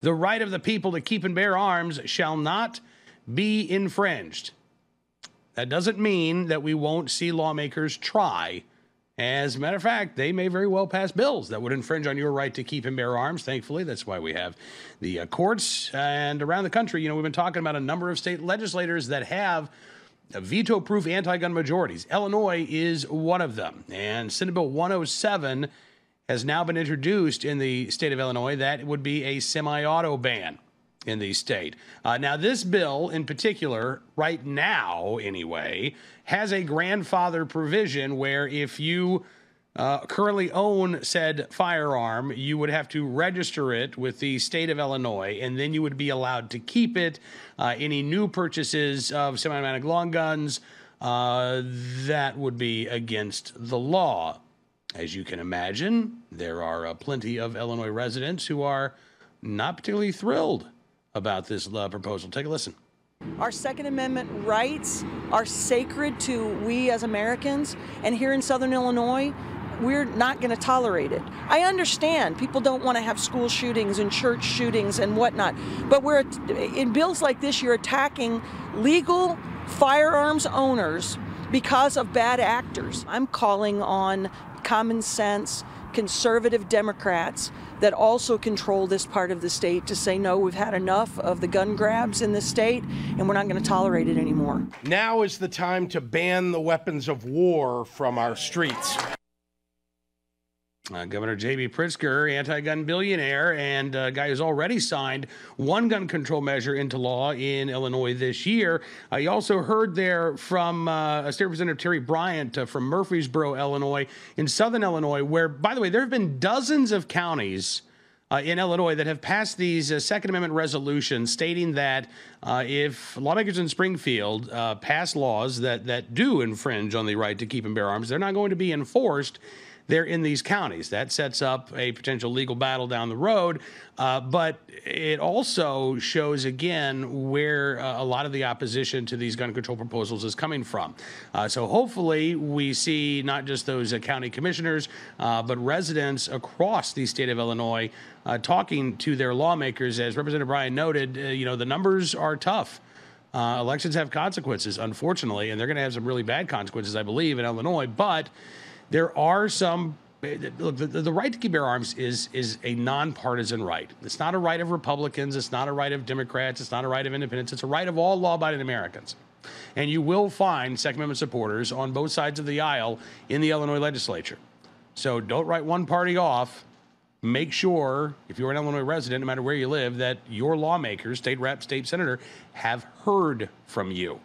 The right of the people to keep and bear arms shall not be infringed. That doesn't mean that we won't see lawmakers try. As a matter of fact, they may very well pass bills that would infringe on your right to keep and bear arms. Thankfully, that's why we have the courts. And around the country, you know, we've been talking about a number of state legislators that have veto-proof anti-gun majorities. Illinois is one of them. And Senate Bill 107 has now been introduced in the state of Illinois. That would be a semi-auto ban in the state. Now, this bill in particular, right now anyway, has a grandfather provision where if you currently own said firearm, you would have to register it with the state of Illinois, and then you would be allowed to keep it. Any new purchases of semi-automatic long guns, that would be against the law. As you can imagine, there are plenty of Illinois residents who are not particularly thrilled about this proposal. Take a listen. Our Second Amendment rights are sacred to we as Americans, and here in Southern Illinois, we're not going to tolerate it. I understand people don't want to have school shootings and church shootings and whatnot, but in bills like this, you're attacking legal firearms owners because of bad actors. I'm calling on common sense, conservative Democrats that also control this part of the state to say, no, we've had enough of the gun grabs in the state, and we're not going to tolerate it anymore. Now is the time to ban the weapons of war from our streets. Governor J.B. Pritzker, anti-gun billionaire and a guy who's already signed one gun control measure into law in Illinois this year. You also heard there from State Representative Terry Bryant from Murfreesboro, Illinois, in southern Illinois, where, by the way, there have been dozens of counties in Illinois that have passed these Second Amendment resolutions stating that if lawmakers in Springfield pass laws that do infringe on the right to keep and bear arms, they're not going to be enforced. They're in these counties. That sets up a potential legal battle down the road, but it also shows, again, where a lot of the opposition to these gun control proposals is coming from. So hopefully we see not just those county commissioners, but residents across the state of Illinois talking to their lawmakers. As Representative Bryan noted, you know, the numbers are tough. Elections have consequences, unfortunately, and they're going to have some really bad consequences, I believe, in Illinois, but there are some. Look, the right to keep bear arms is a nonpartisan right. It's not a right of Republicans. It's not a right of Democrats. It's not a right of independents. It's a right of all law-abiding Americans. And you will find Second Amendment supporters on both sides of the aisle in the Illinois legislature. So don't write one party off. Make sure, if you're an Illinois resident, no matter where you live, that your lawmakers, state rep, state senator, have heard from you.